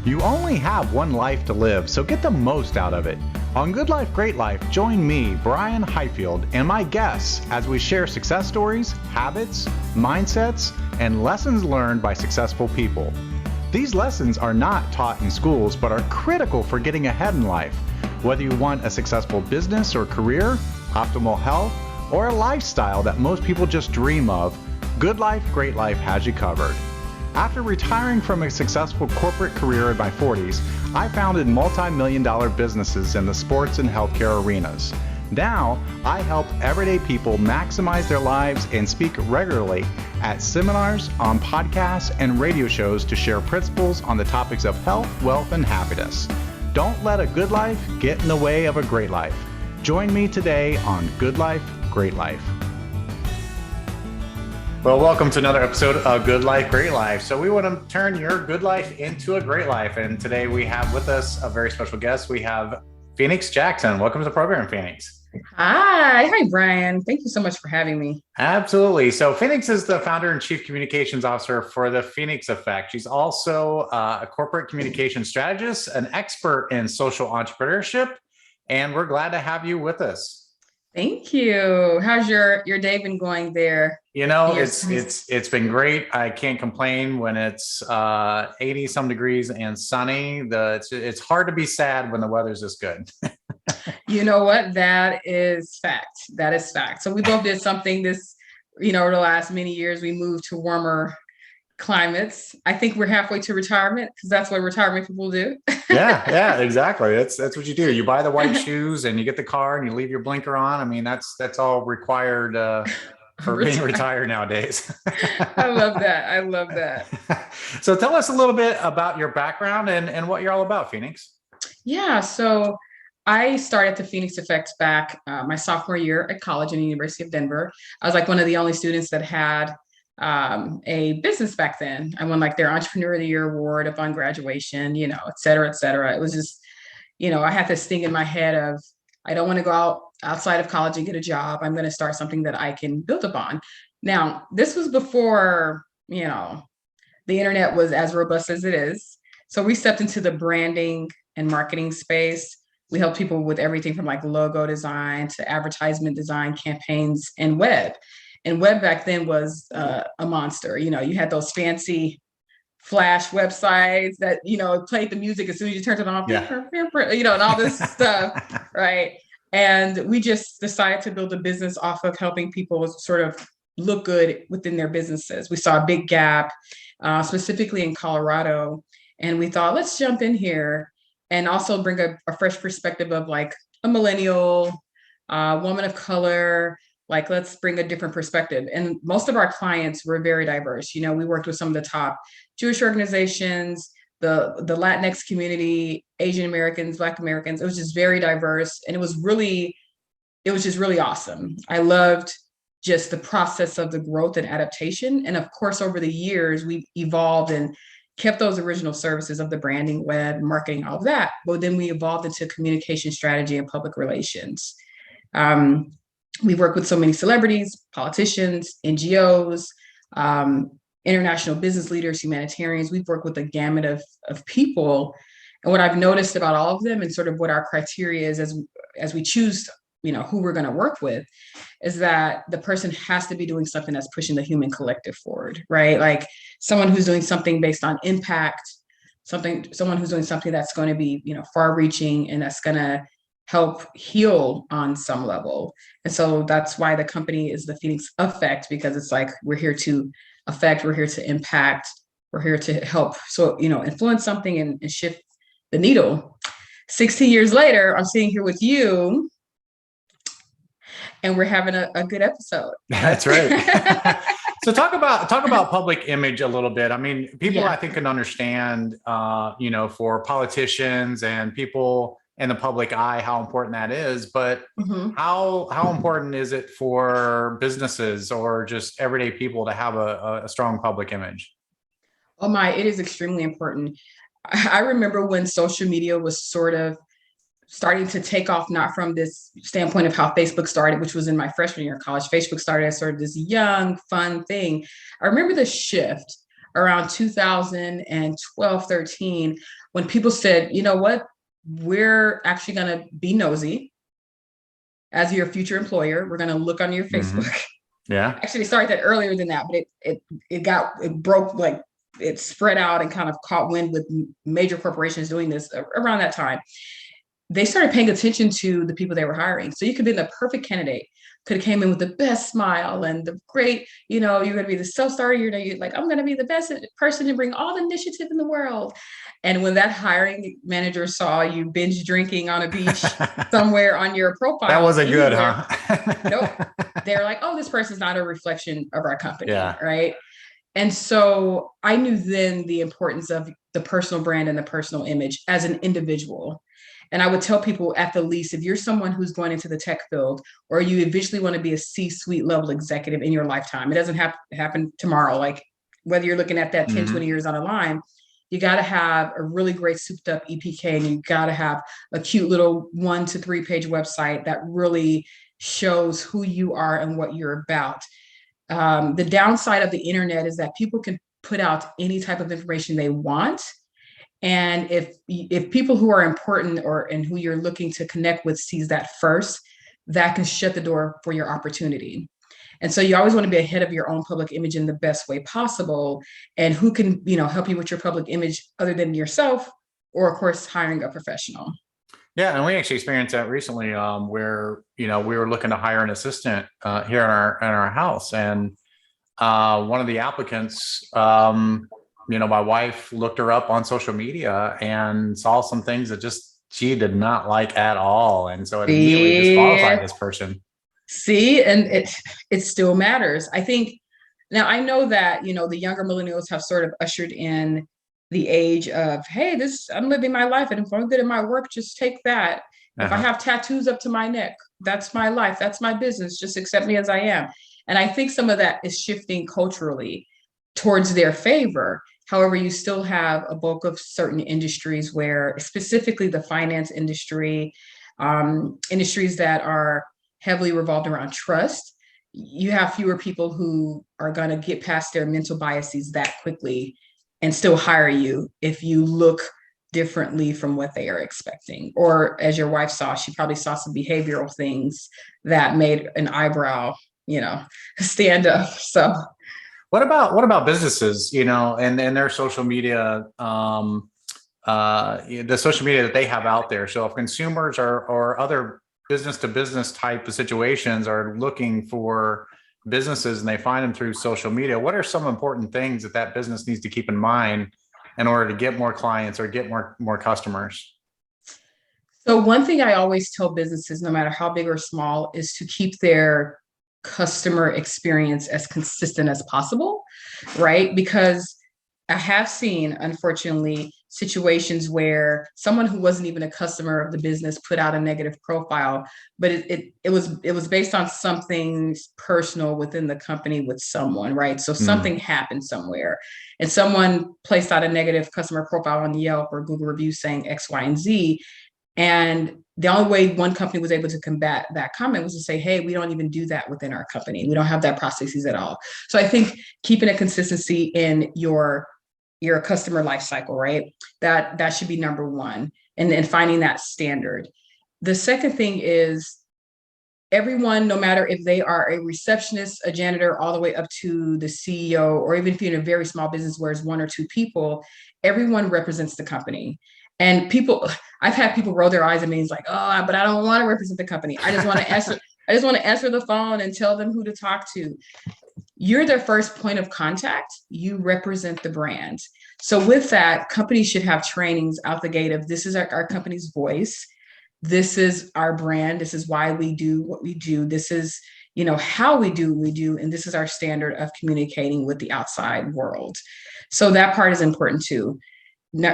You only have one life to live, so get the most out of it. On Good Life, Great Life, join me, Brian Highfield, and my guests as we share success stories, habits, mindsets, and lessons learned by successful people. These lessons are not taught in schools, but are critical for getting ahead in life. Whether you want a successful business or career, optimal health, or a lifestyle that most people just dream of, Good Life, Great Life has you covered. After retiring from a successful corporate career in my 40s, I founded multi-million-dollar businesses in the sports and healthcare arenas. Now, I help everyday people maximize their lives and speak regularly at seminars, on podcasts, and radio shows to share principles on the topics of health, wealth, and happiness. Don't let a good life get in the way of a great life. Join me today on Good Life, Great Life. Well, welcome to another episode of Good Life, Great Life. So we want to turn your good life into a great life. And today we have with us a very special guest. We have Phoenix Jackson. Welcome to the program, Phoenix. Hi, Brian. Thank you so much for having me. Absolutely. So Phoenix is the founder and chief communications officer for the Phoenix Effect. She's also a corporate communication strategist, an expert in social entrepreneurship, and we're glad to have you with us. Thank you. How's your day been going there? You know, it's been great. I can't complain when it's 80 some degrees and sunny. It's hard to be sad when the weather's this good. You know what? That is fact. That is fact. So we both did something over the last many years. We moved to warmer climates. I think we're halfway to retirement because that's what retirement people do. Yeah, exactly. That's what you do. You buy the white shoes and you get the car and you leave your blinker on. I mean, that's all required for being retired nowadays. I love that. So tell us a little bit about your background and what you're all about, Phoenix. Yeah. So I started the Phoenix Effect back my sophomore year at college in the University of Denver. I was like one of the only students that had a business back then. I won like their Entrepreneur of the Year award upon graduation, et cetera, et cetera. It was just, I had this thing in my head of, I don't want to go outside of college and get a job. I'm going to start something that I can build upon. Now, this was before, the internet was as robust as it is. So we stepped into the branding and marketing space. We help people with everything from like logo design to advertisement design, campaigns, and web. And web back then was a monster. You had those fancy flash websites that, played the music as soon as you turned it on, and all this stuff, right? And we just decided to build a business off of helping people sort of look good within their businesses. We saw a big gap, specifically in Colorado. And we thought, let's jump in here and also bring a fresh perspective of like a millennial, woman of color. Like, let's bring a different perspective. And most of our clients were very diverse. We worked with some of the top Jewish organizations, the Latinx community, Asian Americans, Black Americans. It was just very diverse. And it was just really awesome. I loved just the process of the growth and adaptation. And of course, over the years, we evolved and kept those original services of the branding, web, marketing, all of that. But then we evolved into communication strategy and public relations. We work with so many celebrities, politicians, NGOs, international business leaders, humanitarians. We've worked with a gamut of people. And what I've noticed about all of them and sort of what our criteria is as we choose, who we're going to work with, is that the person has to be doing something that's pushing the human collective forward, right? Like someone who's doing something based on impact, someone who's doing something that's going to be, far reaching and that's going to help heal on some level. And so that's why the company is the Phoenix Effect, because it's like, we're here to affect, we're here to impact, we're here to help. So, influence something and shift the needle. 16 years later, I'm sitting here with you and we're having a good episode. That's right. So talk about public image a little bit. I mean, people I think can understand, for politicians and people in the public eye, how important that is, but how important is it for businesses or just everyday people to have a strong public image? Oh my, it is extremely important. I remember when social media was sort of starting to take off, not from this standpoint of how Facebook started, which was in my freshman year of college. Facebook started as sort of this young, fun thing. I remember the shift around 2012, 13, when people said, you know what, we're actually going to be nosy as your future employer. We're going to look on your Facebook. Yeah. Actually, it started that earlier than that, but it broke, like it spread out and kind of caught wind with major corporations doing this around that time. They started paying attention to the people they were hiring. So you could be the perfect candidate, could have came in with the best smile and the great, you're going to be the self-starter. You're like, I'm going to be the best person to bring all the initiative in the world. And when that hiring manager saw you binge drinking on a beach somewhere on your profile, that wasn't anywhere, good, huh? nope. They're like, oh, this person's not a reflection of our company, Yeah. right? And so I knew then the importance of the personal brand and the personal image as an individual. And I would tell people at the least, if you're someone who's going into the tech field, or you eventually want to be a C-suite level executive in your lifetime, it doesn't happen tomorrow. Like whether you're looking at that 10, 20 years on a line, you got to have a really great souped up EPK, and you got to have a cute little 1 to 3 page website that really shows who you are and what you're about. The downside of the internet is that people can put out any type of information they want. And if people who are important and who you're looking to connect with sees that first, that can shut the door for your opportunity. And so you always want to be ahead of your own public image in the best way possible. And who can, help you with your public image other than yourself, or of course, hiring a professional. Yeah, and we actually experienced that recently, where we were looking to hire an assistant here in our house, and one of the applicants, my wife looked her up on social media and saw some things that just she did not like at all, and so it immediately disqualified this person. See, and it still matters. I think now I know that the younger millennials have sort of ushered in the age of, hey, I'm living my life, and if I'm good at my work, just take that. If I have tattoos up to my neck, that's my life, that's my business, just accept me as I am. And I think some of that is shifting culturally towards their favor. However, you still have a bulk of certain industries where, specifically the finance industry, industries that are heavily revolved around trust, you have fewer people who are going to get past their mental biases that quickly and still hire you if you look differently from what they are expecting. Or as your wife saw, she probably saw some behavioral things that made an eyebrow, stand up. So what about businesses, and their social media, the social media that they have out there? So if consumers or other business to business type of situations are looking for businesses and they find them through social media, what are some important things that business needs to keep in mind in order to get more clients or get more customers? So one thing I always tell businesses, no matter how big or small, is to keep their customer experience as consistent as possible, right? Because I have seen, unfortunately, situations where someone who wasn't even a customer of the business put out a negative profile, but it was based on something personal within the company with someone, right? So something happened somewhere, and someone placed out a negative customer profile on Yelp or Google reviews saying X, Y, and Z. And the only way one company was able to combat that comment was to say, hey, we don't even do that within our company. We don't have that processes at all. So I think keeping a consistency in your customer life cycle, right? That should be number one. And then finding that standard. The second thing is everyone, no matter if they are a receptionist, a janitor, all the way up to the CEO, or even if you're in a very small business where it's 1 or 2 people, everyone represents the company. And I've had people roll their eyes at me. It's like, oh, but I don't want to represent the company. I just want to answer. I just want to answer the phone and tell them who to talk to. You're their first point of contact. You represent the brand. So with that, companies should have trainings out the gate of, this is our company's voice. This is our brand. This is why we do what we do. This is, how we do what we do. And this is our standard of communicating with the outside world. So that part is important too.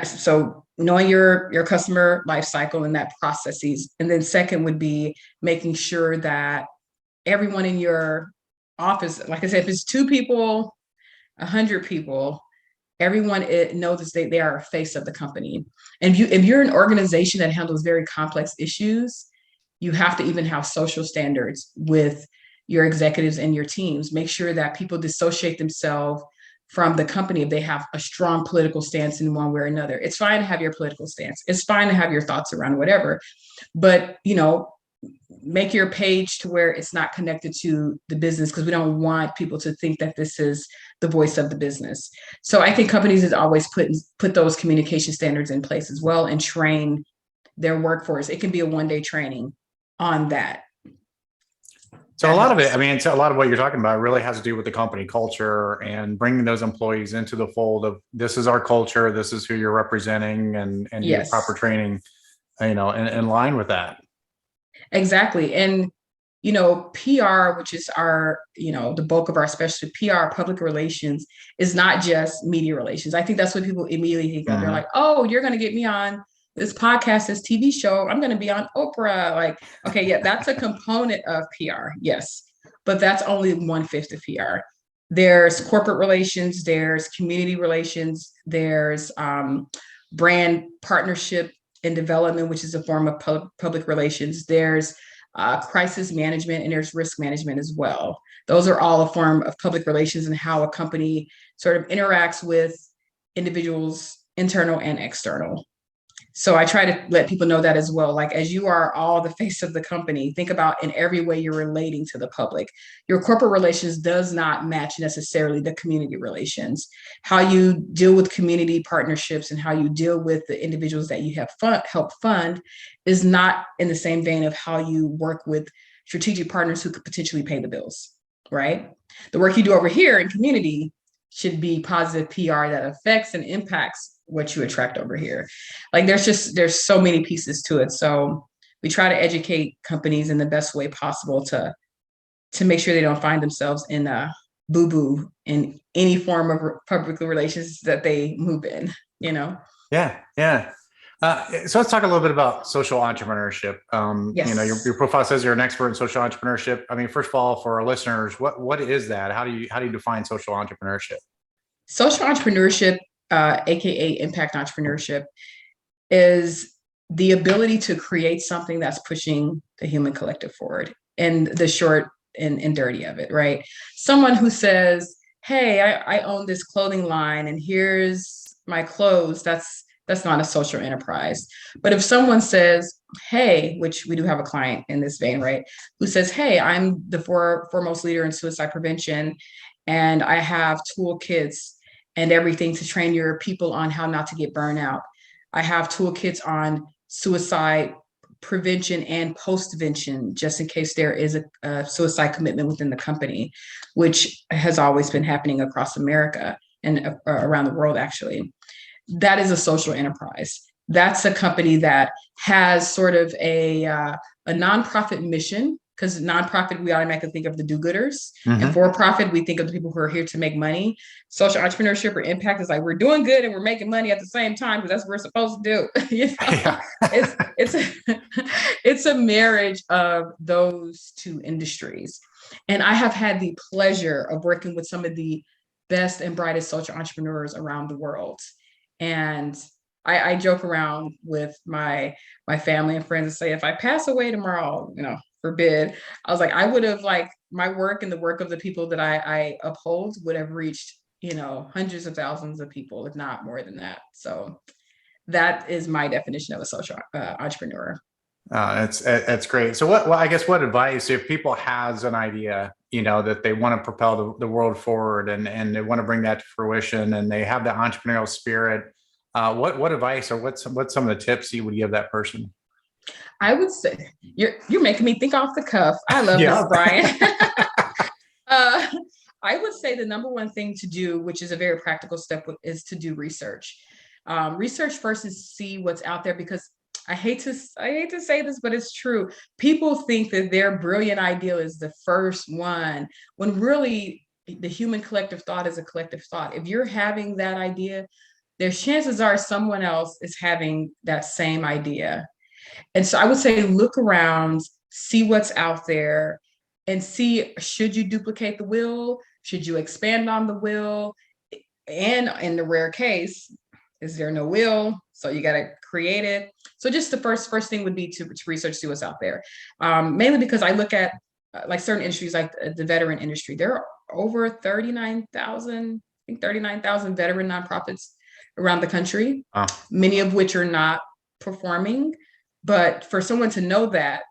So knowing your customer life cycle and that processes. And then second would be making sure that everyone in your office, like I said, if it's 2 people, 100 people, everyone knows they are a face of the company. And if you're an organization that handles very complex issues, you have to even have social standards with your executives and your teams. Make sure that people dissociate themselves from the company if they have a strong political stance in one way or another. It's fine to have your political stance. It's fine to have your thoughts around whatever, but make your page to where it's not connected to the business, because we don't want people to think that this is the voice of the business. So I think companies is always put those communication standards in place as well and train their workforce. It can be a one-day training on that. So a lot of it, I mean, a lot of what you're talking about really has to do with the company culture and bringing those employees into the fold of, this is our culture, this is who you're representing, and Yes. proper training, in line with that. Exactly. And, PR, which is our, the bulk of our specialty, PR, public relations, is not just media relations. I think that's what people immediately think of. They're like, oh, you're going to get me on this podcast, this TV show, I'm going to be on Oprah. Like, okay, yeah, that's a component of PR. Yes. But that's only 1/5 of PR. There's corporate relations, there's community relations, there's brand partnership and development, which is a form of public relations. There's crisis management, and there's risk management as well. Those are all a form of public relations and how a company sort of interacts with individuals, internal and external. So I try to let people know that as well. Like, as you are all the face of the company, think about in every way you're relating to the public. Your corporate relations does not match necessarily the community relations. How you deal with community partnerships and how you deal with the individuals that you have helped fund is not in the same vein of how you work with strategic partners who could potentially pay the bills, right? The work you do over here in community should be positive PR that affects and impacts what you attract over here. Like, there's so many pieces to it. So we try to educate companies in the best way possible to make sure they don't find themselves in a boo-boo in any form of public relations that they move in, Yeah. So let's talk a little bit about social entrepreneurship. Yes. Your profile says you're an expert in social entrepreneurship. I mean, first of all, for our listeners, what is that? How do you define social entrepreneurship? Social entrepreneurship, AKA impact entrepreneurship, is the ability to create something that's pushing the human collective forward, and the short and dirty of it, right? Someone who says, hey, I own this clothing line and here's my clothes, that's not a social enterprise. But if someone says, hey, which we do have a client in this vein, right, who says, hey, I'm the foremost leader in suicide prevention, and I have toolkits and everything to train your people on how not to get burned out. I have toolkits on suicide prevention and post-prevention, just in case there is a suicide commitment within the company, which has always been happening across America and around the world, actually. That is a social enterprise. That's a company that has sort of a nonprofit mission, because nonprofit, we automatically think of the do-gooders. Mm-hmm. And for-profit, we think of the people who are here to make money. Social entrepreneurship or impact is like, we're doing good and we're making money at the same time, because that's what we're supposed to do. Yeah. It's a marriage of those two industries. And I have had the pleasure of working with some of the best and brightest social entrepreneurs around the world. And I joke around with my family and friends and say, if I pass away tomorrow, forbid, I was like, I would have, like, my work and the work of the people that I uphold would have reached, hundreds of thousands of people, if not more than that. So that is my definition of a social entrepreneur. That's great. So I guess what advice, if people has an idea, that they want to propel the world forward and they want to bring that to fruition and they have the entrepreneurial spirit, what advice or what's some of the tips you would give that person? I would say you're making me think off the cuff. I love this, Brian. I would say the number one thing to do, which is a very practical step, is to do research. Research first is see what's out there, because I hate to say this, but it's true. People think that their brilliant idea is the first one, when really the human collective thought is a collective thought. If you're having that idea, there's chances are someone else is having that same idea. And so I would say, look around, see what's out there, and see, should you duplicate the wheel? Should you expand on the wheel? And in the rare case, is there no wheel? So you got to create it. So just the first thing would be to research, see what's out there. Mainly because I look at like certain industries, like the veteran industry, there are over 39,000 think 39,000 veteran nonprofits around the country, Oh, many of which are not performing. But for someone to know that,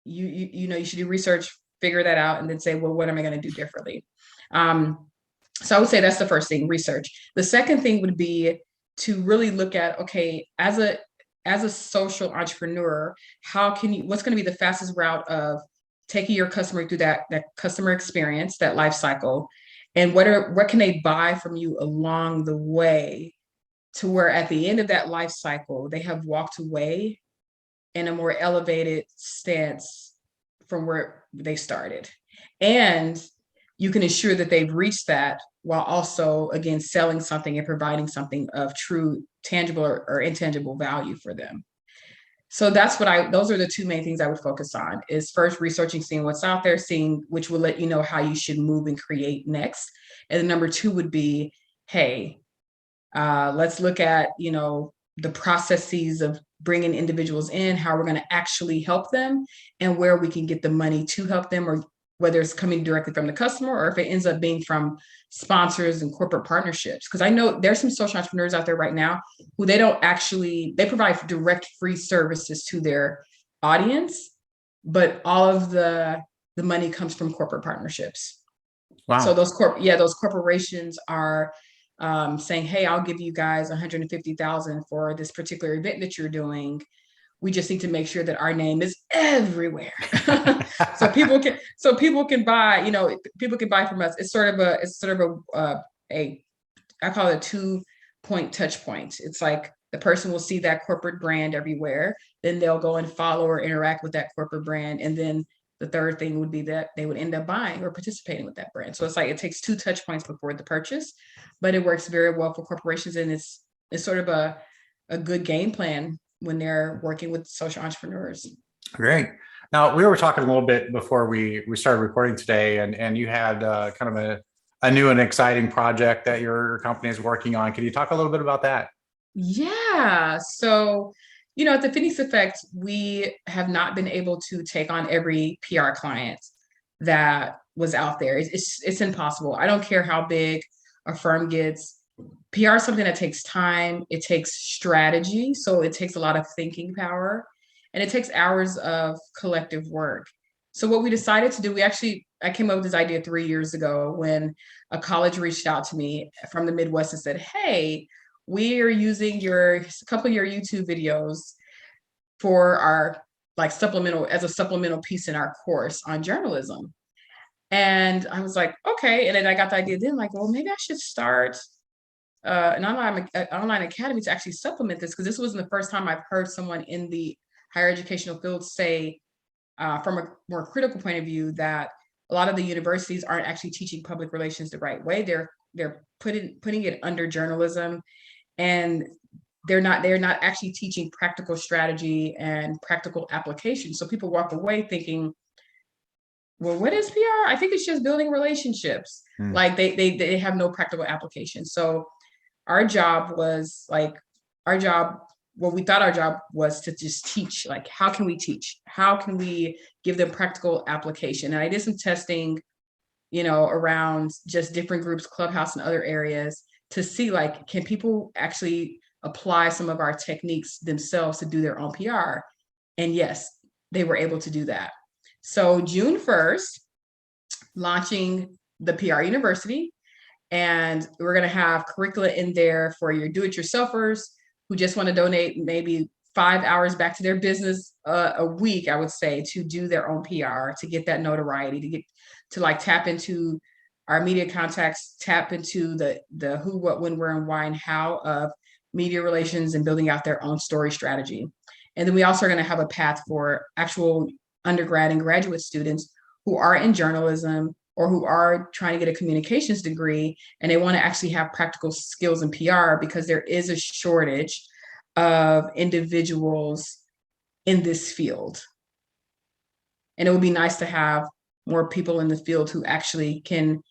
you should do research, figure that out, and then say, well, what am I going to do differently? So I would say that's the first thing, research. The second thing would be to really look at, okay, as a social entrepreneur, what's going to be the fastest route of taking your customer through that customer experience, that life cycle, and what can they buy from you along the way, to where at the end of that life cycle, they have walked away in a more elevated stance from where they started. And you can ensure that they've reached that while also, again, selling something and providing something of true tangible or intangible value for them. So those are the two main things I would focus on, is first researching, seeing what's out there, seeing which will let you know how you should move and create next. And then number two would be, hey, let's look at, the processes of bringing individuals in, how we're going to actually help them, and where we can get the money to help them, or whether it's coming directly from the customer or if it ends up being from sponsors and corporate partnerships. Because I know there's some social entrepreneurs out there right now who they provide direct free services to their audience, but all of the money comes from corporate partnerships. wow. So those corporations are saying, hey, I'll give you guys 150,000 for this particular event that you're doing. We just need to make sure that our name is everywhere. so people can buy, people can buy from us. It's sort of a I call it a 2-point touch point. It's like the person will see that corporate brand everywhere, then they'll go and follow or interact with that corporate brand. And then the third thing would be that they would end up buying or participating with that brand. So it's like, it takes 2 touch points before the purchase, but it works very well for corporations. And it's sort of a good game plan when they're working with social entrepreneurs. Great. Now, we were talking a little bit before we started recording today, and you had kind of a new and exciting project that your company is working on. Can you talk a little bit about that? Yeah. So, at the Phoenix Effect, we have not been able to take on every PR client that was out there. It's impossible. I don't care how big a firm gets. PR is something that takes time. It takes strategy. So it takes a lot of thinking power, and it takes hours of collective work. So what we decided to do, I came up with this idea 3 years ago when a college reached out to me from the Midwest and said, hey, we are using a couple of your YouTube videos for our as a supplemental piece in our course on journalism. And I was like, okay. And then I got the idea then, like, well, maybe I should start an online academy to actually supplement this, because this wasn't the first time I've heard someone in the higher educational field say, from a more critical point of view, that a lot of the universities aren't actually teaching public relations the right way. They're putting it under journalism, and they're not actually teaching practical strategy and practical application. So people walk away thinking, well, what is PR? I think it's just building relationships. Like they have no practical application. So our job, what we thought our job was to just teach. Like, how can we teach? How can we give them practical application? And I did some testing, around just different groups, Clubhouse and other areas, to see, like, can people actually apply some of our techniques themselves to do their own PR? And yes, they were able to do that. So June 1st, launching the PR University, and we're going to have curricula in there for your do-it-yourselfers who just want to donate maybe 5 hours back to their business a week, I would say, to do their own PR, to get that notoriety, to tap into our media contacts, tap into the who, what, when, where, and why, and how of media relations and building out their own story strategy. And then we also are going to have a path for actual undergrad and graduate students who are in journalism or who are trying to get a communications degree, and they want to actually have practical skills in PR, because there is a shortage of individuals in this field. And it would be nice to have more people in the field who actually can,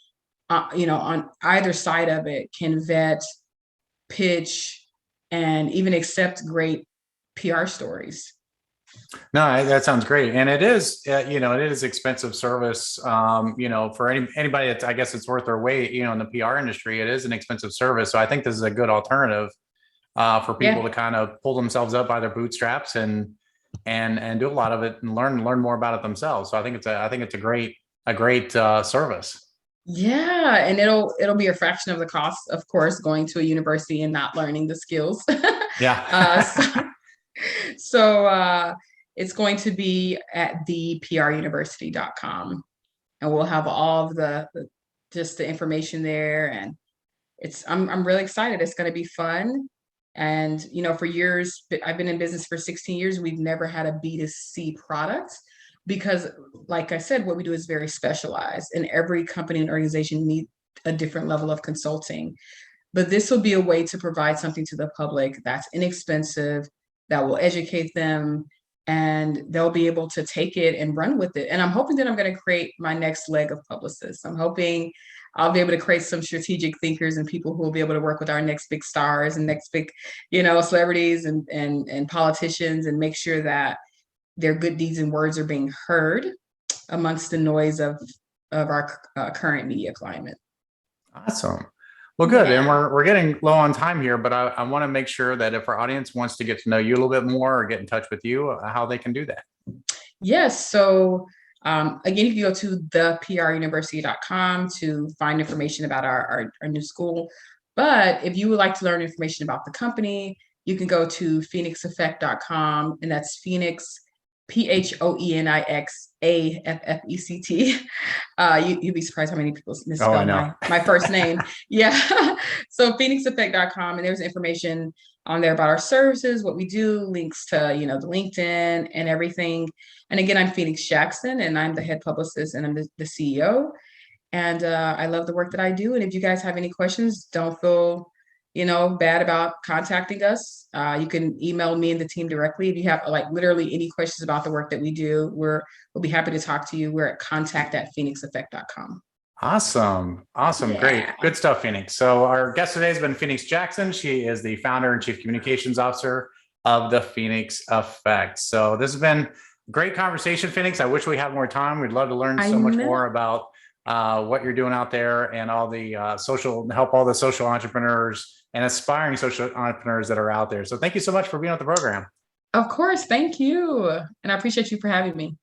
on either side of it, can vet, pitch, and even accept great PR stories. No, that sounds great, and it is, it is expensive service. For anybody that's, I guess, it's worth their weight. In the PR industry, it is an expensive service. So I think this is a good alternative for people Yeah. to kind of pull themselves up by their bootstraps and do a lot of it and learn more about it themselves. So I think it's a great service. Yeah, and it'll be a fraction of the cost, of course, going to a university and not learning the skills. Yeah. So, so it's going to be at thepruniversity.com, and we'll have all of just the information there. And I'm really excited. It's going to be fun. And for years, I've been in business for 16 years. We've never had a B2C product because, like I said, what we do is very specialized, and every company and organization needs a different level of consulting. But this will be a way to provide something to the public that's inexpensive, that will educate them, and they'll be able to take it and run with it. And I'm hoping that I'm going to create my next leg of publicists. I'm hoping I'll be able to create some strategic thinkers and people who will be able to work with our next big stars and next big, celebrities and politicians, and make sure that their good deeds and words are being heard amongst the noise of our current media climate. Awesome. Well, good. And Yeah. we're getting low on time here, but I want to make sure that if our audience wants to get to know you a little bit more or get in touch with you, how they can do that. Yes. So again, if you go to thepruniversity.com to find information about our new school. But if you would like to learn information about the company, you can go to phoenixeffect.com, and that's Phoenix, PhoenixAffect. You'd be surprised how many people Oh, I misspell know. my first name. Yeah. So phoenixeffect.com, and there's information on there about our services, what we do, links to, the LinkedIn and everything. And again, I'm Phoenix Jackson, and I'm the head publicist, and I'm the CEO. And I love the work that I do. And if you guys have any questions, don't feel, bad about contacting us. You can email me and the team directly. If you have like literally any questions about the work that we do, we'll be happy to talk to you. We're at contact@phoenixeffect.com. Awesome. Awesome. Great. Yeah. Good stuff, Phoenix. So our guest today has been Phoenix Jackson. She is the founder and chief communications officer of the Phoenix Effect. So this has been a great conversation, Phoenix. I wish we had more time. We'd love to learn I so much know. more about what you're doing out there and all the help all the social entrepreneurs and aspiring social entrepreneurs that are out there. So thank you so much for being on the program. Of course. Thank you. And I appreciate you for having me.